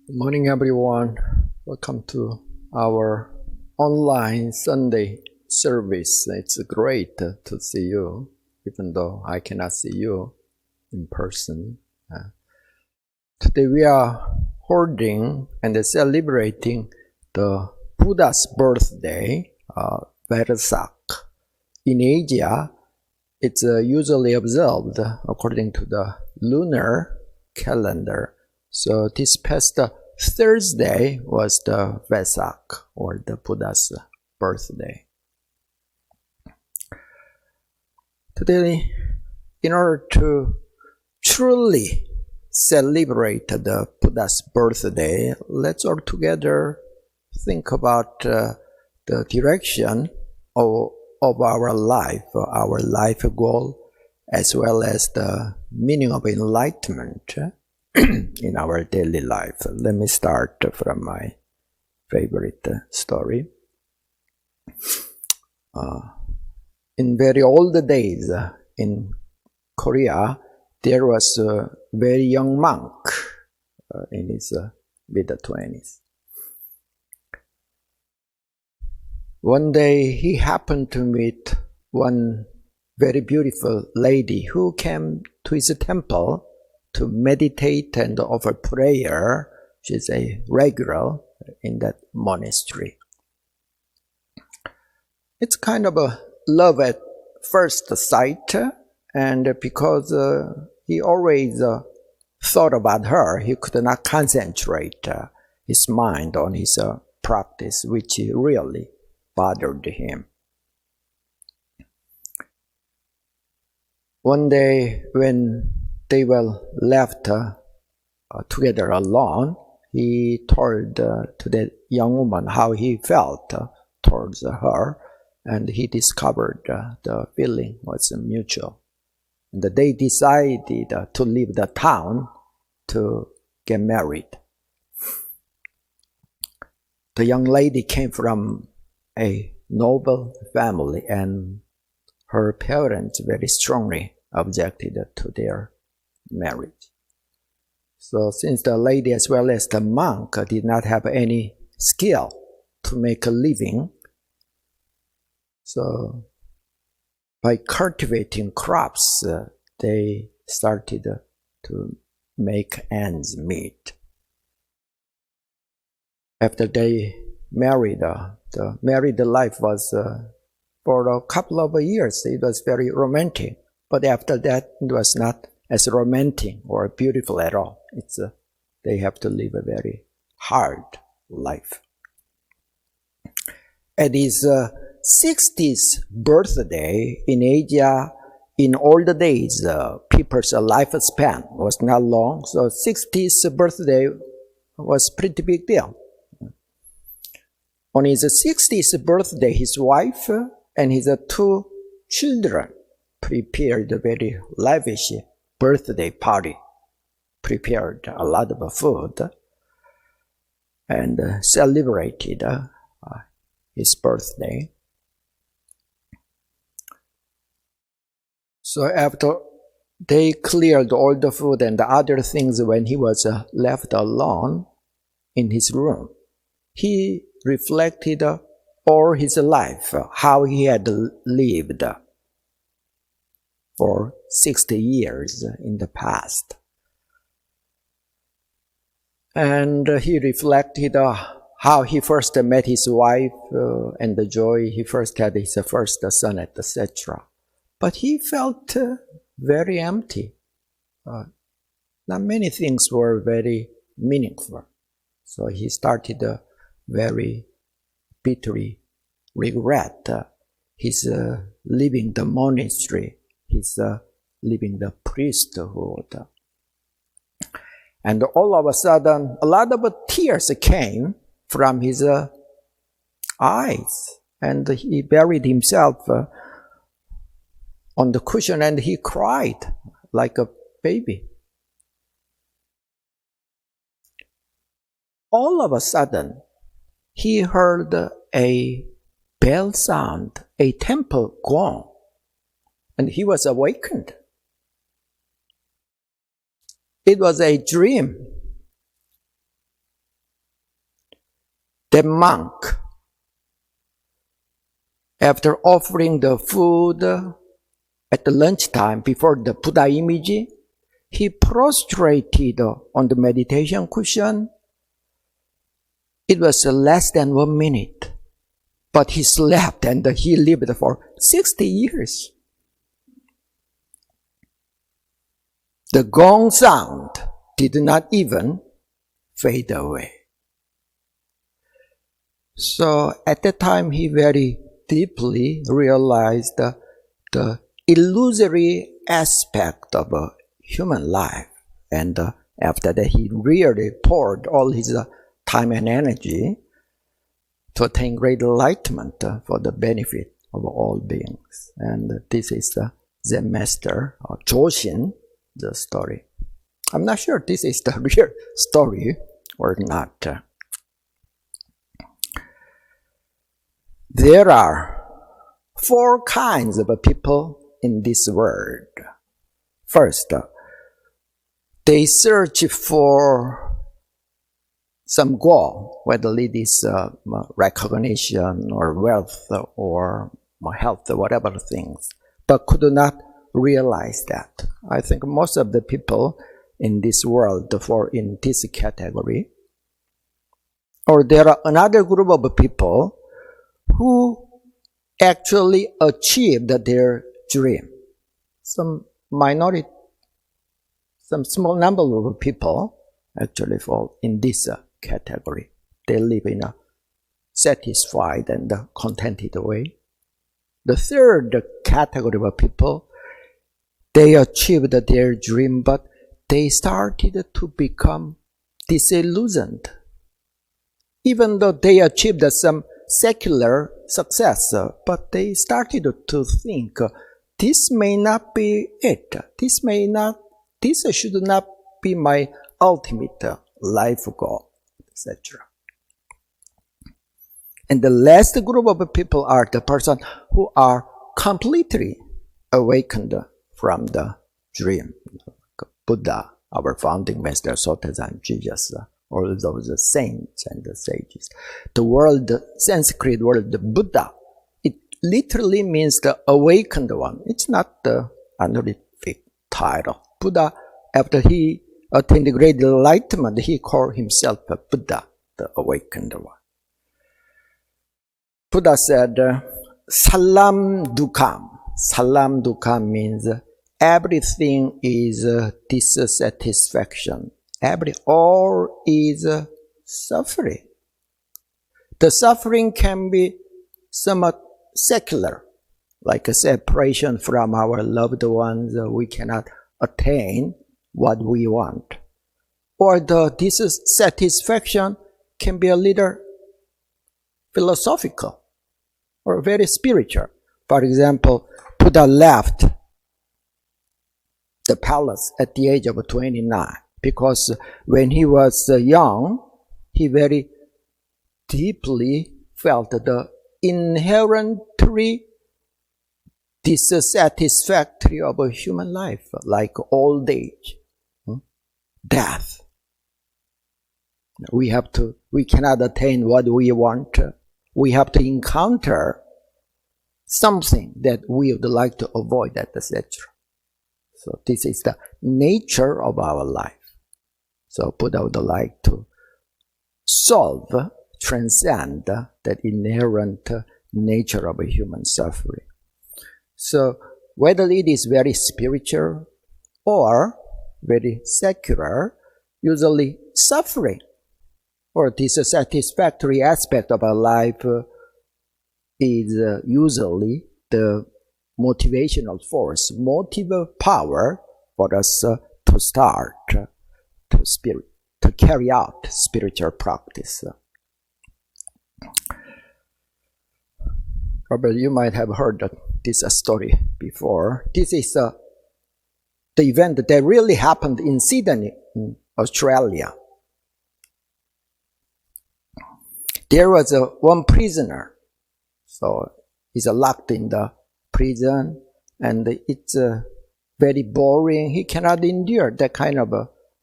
Good morning, everyone. Welcome to our online Sunday service. It's great to see you, even though I cannot see you in person. Today we are holding and celebrating the Buddha's birthday, Vesak. In Asia, it's usually observed according to the lunar calendar. So this past Thursday was the Vesak, or the Buddha's birthday. Today, in order to truly celebrate the Buddha's birthday, let's all together think about the direction of our life goal, as well as the meaning of enlightenment in our daily life. Let me start from my favorite story. In very old days in Korea, there was a very young monk in his mid-20s. One day he happened to meet one very beautiful lady who came to his temple to meditate and offer prayer. She's a regular in that monastery. It's kind of a love at first sight, and because he always thought about her, he could not concentrate his mind on his practice, which really bothered him. One day when they were left together alone, he told to the young woman how he felt towards her, and he discovered the feeling was mutual. And they decided to leave the town to get married. The young lady came from a noble family, and her parents very strongly objected to their marriage. So since the lady as well as the monk did not have any skill to make a living, so by cultivating crops, they started to make ends meet. After they married, the married life was for a couple of years, it was very romantic. But after that, it was not as romantic or beautiful at all. They have to live a very hard life. At his 60th birthday in Asia, in old days, people's lifespan was not long, so 60th birthday was pretty big deal. On his 60th birthday, his wife and his two children prepared a very lavish birthday party, prepared a lot of food, and celebrated his birthday. So after they cleared all the food and the other things, when he was left alone in his room, he reflected all his life, how he had lived for 60 years in the past. And he reflected how he first met his wife and the joy he first had his first son, etc. But he felt very empty. Not many things were very meaningful. So he started very bitterly regret his leaving the monastery, his leaving the priesthood. And all of a sudden, a lot of tears came from his eyes, and he buried himself on the cushion and he cried like a baby. All of a sudden, he heard a bell sound, a temple gong, and he was awakened. It was a dream. The monk, after offering the food at the lunchtime before the Buddha image, he prostrated on the meditation cushion. It was less than 1 minute, but he slept and he lived for 60 years. The gong sound did not even fade away. So at that time, he very deeply realized the illusory aspect of human life. And after that, he really poured all his time and energy to attain great enlightenment for the benefit of all beings. And this is the Zen master, Joshin, the story. I'm not sure this is the real story or not. There are 4 kinds of people in this world. First, they search for some goal, whether it is recognition or wealth or health or whatever things, but could not realize that. I think most of the people in this world fall in this category. Or there are another group of people who actually achieved their dream. Some small number of people actually fall in this category. They live in a satisfied and contented way. The third category of people, they achieved their dream, but they started to become disillusioned. Even though they achieved some secular success, but they started to think, this may not be it. This should not be my ultimate life goal, etc. And the last group of people are the person who are completely awakened from the dream. Buddha, our founding master, Sotazan, Jesus, all those saints and the sages. The word, Sanskrit word Buddha, it literally means the awakened one. It's not the honorific title. Buddha, after he attained great enlightenment, he called himself a Buddha, the awakened one. Buddha said, Salam Dukam. Salam Dukam means everything is dissatisfaction. All is suffering. The suffering can be somewhat secular, like a separation from our loved ones. We cannot attain what we want. Or the dissatisfaction can be a little philosophical or very spiritual. For example, Buddha left the palace at the age of 29 because when he was young, he very deeply felt the inherently dissatisfactory of a human life, like old age, death. We cannot attain what we want. We have to encounter something that we would like to avoid, etc. So this is the nature of our life. So Buddha would like to transcend that inherent nature of a human suffering. So whether it is very spiritual or very secular, usually suffering or dissatisfactory aspect of our life is usually the motivational force, motive power for us to start to carry out spiritual practice. Probably you might have heard this story before. This is the event that really happened in Sydney, Australia. There was one prisoner, so he's locked in the prison, and it's very boring. He cannot endure that kind of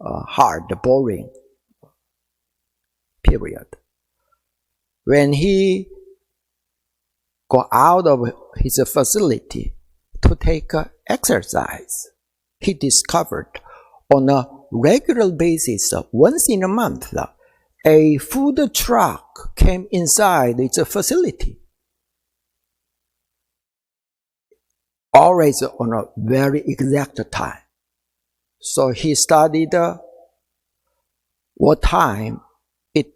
hard, boring period. when he go out of his facility to take exercise, he discovered on a regular basis, once in a month, a food truck came inside its facility. Always on a very exact time. So he studied what time it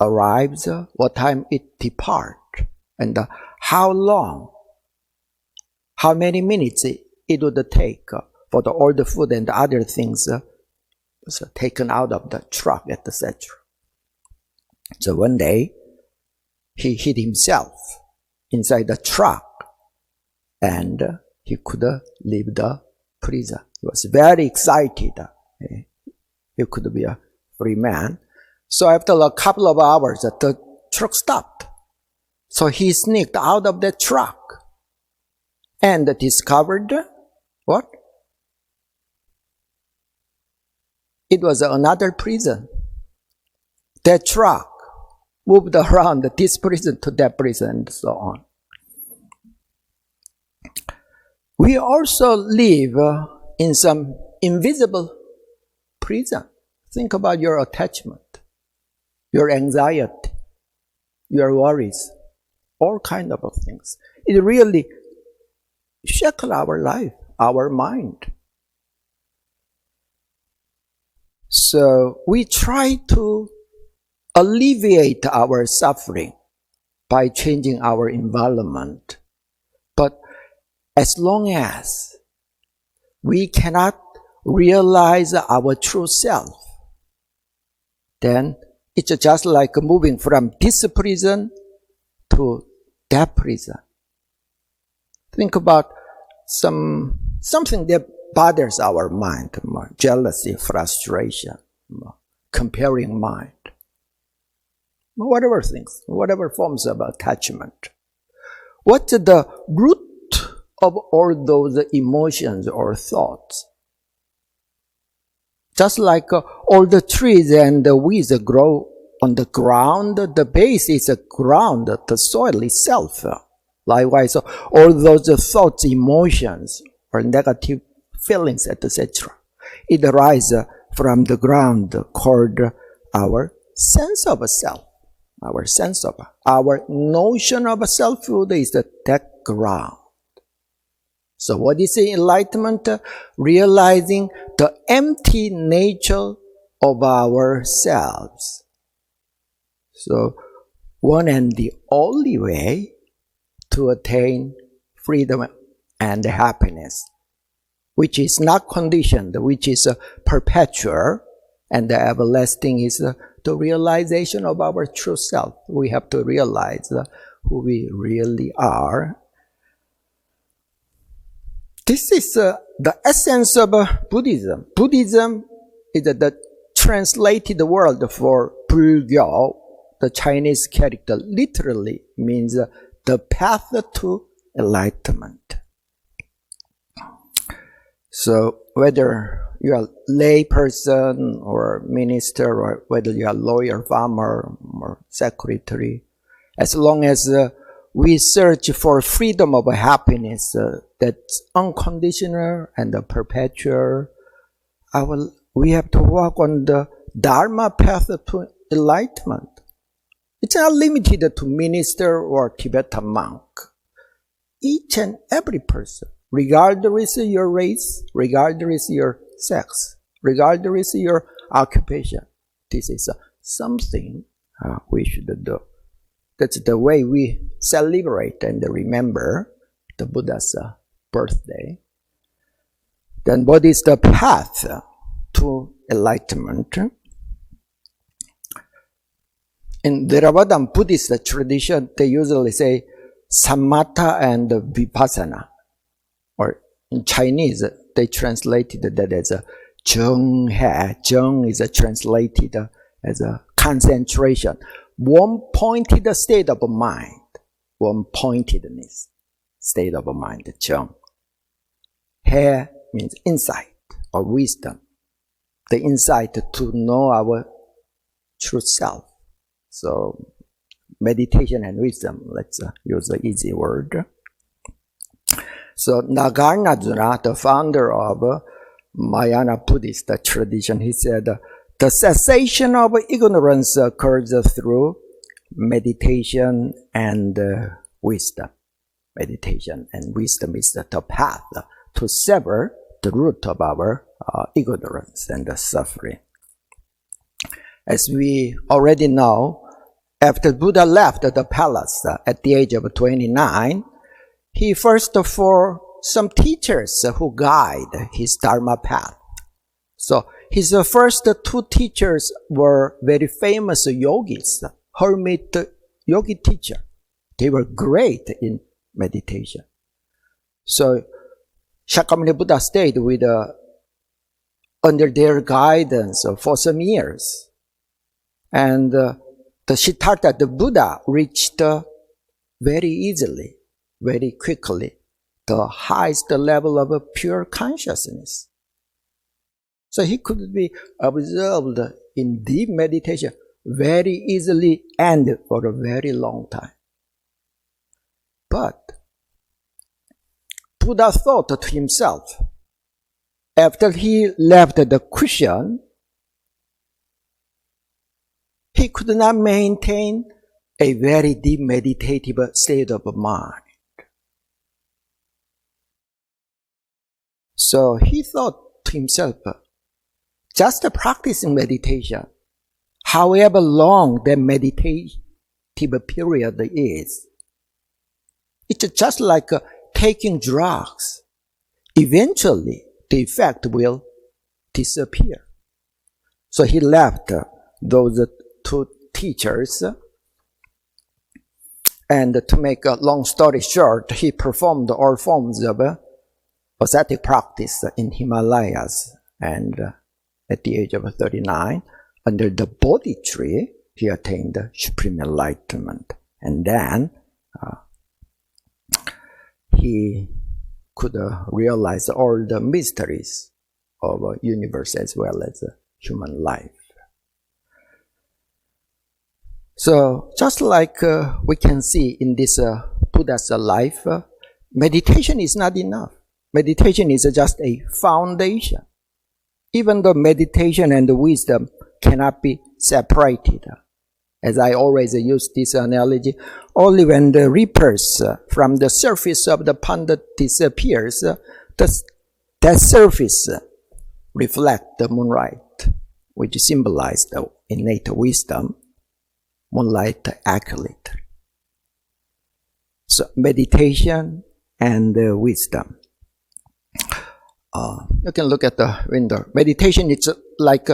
arrives, what time it departs, and how long, how many minutes it would take for all the food and other things was taken out of the truck, etc. So one day, he hid himself inside the truck, and he could leave the prison. He was very excited. He could be a free man. So after a couple of hours, the truck stopped. So he sneaked out of the truck and discovered what? It was another prison. That truck moved around this prison to that prison and so on. We also live in some invisible prison. Think about your attachment, your anxiety, your worries, all kinds of things. It really shackles our life, our mind. So we try to alleviate our suffering by changing our environment. But as long as we cannot realize our true self, then it's just like moving from this prison to that prison. Think about something that bothers our mind more: jealousy, frustration, comparing mind, whatever things, whatever forms of attachment. What's the root of all those emotions or thoughts? Just like all the trees and the weeds grow on the ground, the base is the ground, the soil itself. Likewise, all those thoughts, emotions, or negative feelings, etc., it arises from the ground called our sense of self. Our sense of, our notion of selfhood is that ground. So what is enlightenment? Realizing the empty nature of ourselves. So one and the only way to attain freedom and happiness, which is not conditioned, which is perpetual and everlasting, is the realization of our true self. We have to realize who we really are. This is the essence of Buddhism. Buddhism is the translated word for Bulgyo. The Chinese character literally means the path to enlightenment. So whether you are a lay person or minister, or whether you are a lawyer, farmer, or secretary, as long as we search for freedom of happiness that's unconditional and perpetual, we have to walk on the Dharma path to enlightenment. It's not limited to minister or Tibetan monk. Each and every person, regardless of your race, regardless of your sex, regardless of your occupation, this is something we should do. That's the way we celebrate and remember the Buddha's birthday. Then what is the path to enlightenment? In Theravadan Buddhist tradition, they usually say samatha and vipassana. Or in Chinese, they translated that as a zheng he. Zheng is translated as a concentration. One-pointed state of mind. One-pointedness state of mind, zheng. He means insight or wisdom. The insight to know our true self. So meditation and wisdom. Let's use the easy word. So Nagarjuna, the founder of Mahayana Buddhist tradition, he said, the cessation of ignorance occurs through meditation and wisdom. Meditation and wisdom is the path to sever the root of our ignorance and suffering. As we already know, after Buddha left the palace at the age of 29, he first for some teachers who guide his Dharma path. So his first two teachers were very famous yogis, hermit yogi teacher. They were great in meditation. So Shakyamuni Buddha stayed with under their guidance for some years. And the Siddhartha, the Buddha, reached very easily, very quickly, the highest level of pure consciousness. So he could be observed in deep meditation very easily and for a very long time. But Buddha thought to himself, after he left the cushion, he could not maintain a very deep meditative state of mind. So he thought to himself, just practicing meditation, however long the meditative period is, it's just like taking drugs. Eventually, the effect will disappear. So he left those two teachers, and to make a long story short, he performed all forms of ascetic practice in Himalayas, and at the age of 39, under the Bodhi tree, he attained supreme enlightenment. And then he could realize all the mysteries of universe as well as human life. So just like we can see in this Buddha's life, meditation is not enough. Meditation is just a foundation. Even though meditation and wisdom cannot be separated. As I always use this analogy, only when the ripples from the surface of the pond disappears, that surface reflects the moonlight, which symbolizes the innate wisdom, moonlight accurately. So meditation and wisdom. You can look at the window. Meditation is like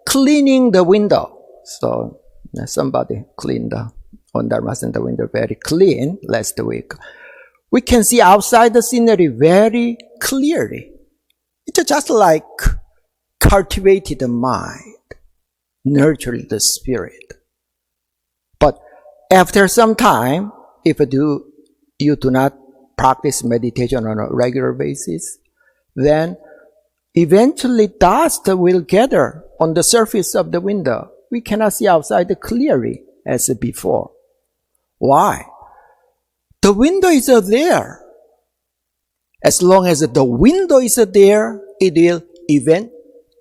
cleaning the window. So somebody cleaned the Won Dharma Center window very clean last week. We can see outside the scenery very clearly. It's just like cultivated mind, nurtured the spirit. But after some time, if you do not practice meditation on a regular basis, then eventually dust will gather on the surface of the window. We cannot see outside clearly as before. Why? The window is there. As long as the window is there,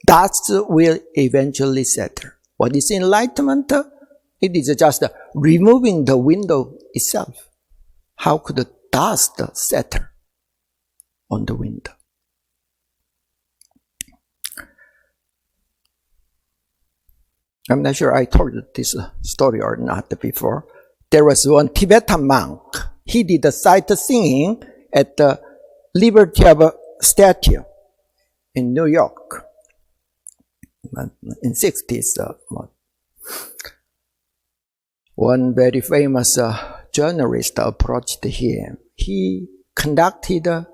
dust will eventually settle. What is enlightenment? It is just removing the window itself. How could the dust settle on the window? I'm not sure I told this story or not before. There was one Tibetan monk. He did the sightseeing at the Liberty of Statue in New York in 60s. One very famous journalist approached him. He conducted the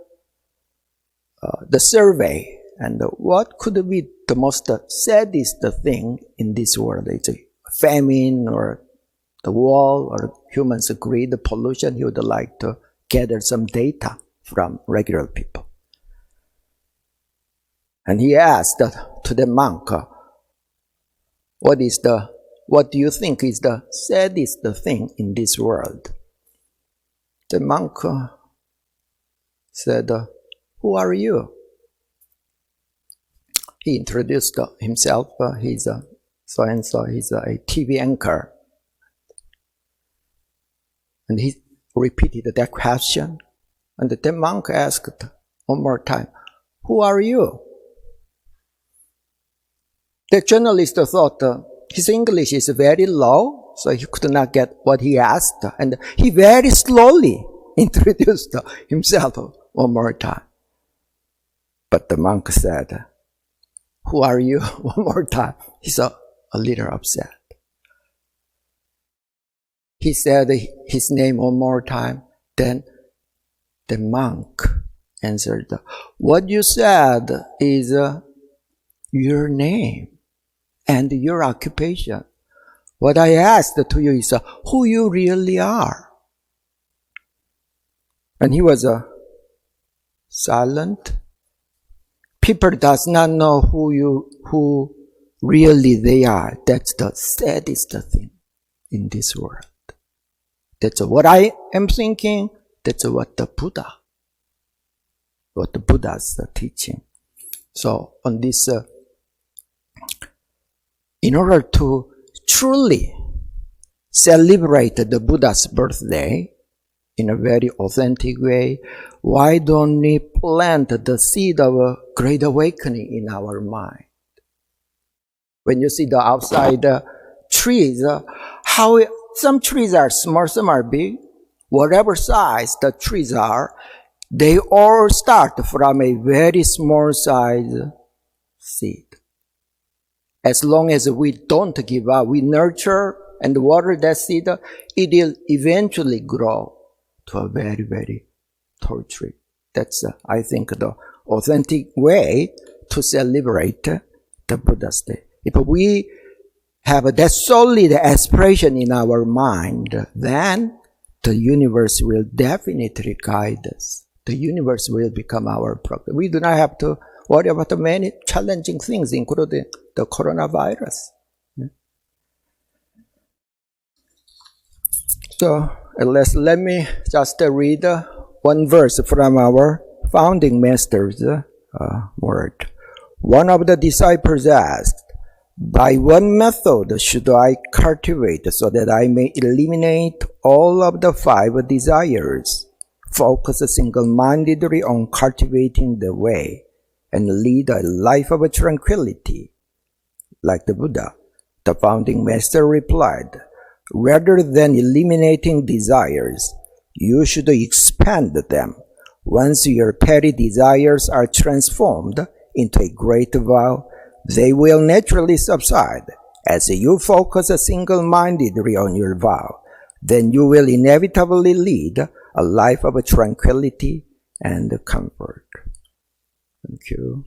survey, and what could be the most saddest thing in this world? It's a famine or the war or humans' greed, pollution. He would like to gather some data from regular people. And he asked to the monk, what is the what do you think is the saddest thing in this world? The monk said, who are you? He introduced himself. He's so-and-so. He's a TV anchor. And he repeated that question. And the monk asked one more time, who are you? The journalist thought his English is very low, so he could not get what he asked. And he very slowly introduced himself one more time. But the monk said, who are you? One more time. He's a little upset. He said his name one more time. Then the monk answered, what you said is your name and your occupation. What I asked to you is who you really are. And he was silent. People does not know who really they are. That's the saddest thing in this world. That's what I am thinking. That's what the Buddha's teaching. So on this, in order to truly celebrate the Buddha's birthday in a very authentic way, why don't we plant the seed of a great awakening in our mind? When you see the outside trees, how some trees are small, some are big. Whatever size the trees are, they all start from a very small size seed. As long as we don't give up, we nurture and water that seed, it will eventually grow to a very, very tall tree. That's, I think, the authentic way to celebrate the Buddha's Day. If we have that solid aspiration in our mind, then the universe will definitely guide us. The universe will become our program. We do not have to worry about the many challenging things, including the coronavirus. So let me just read one verse from our founding master's word. One of the disciples asked, by what method should I cultivate so that I may eliminate all of the 5 desires, focus single-mindedly on cultivating the way, and lead a life of tranquility, like the Buddha? The founding master replied, rather than eliminating desires, you should expand them. Once your petty desires are transformed into a great vow, they will naturally subside. As you focus single-mindedly on your vow, then you will inevitably lead a life of tranquility and comfort. Thank you.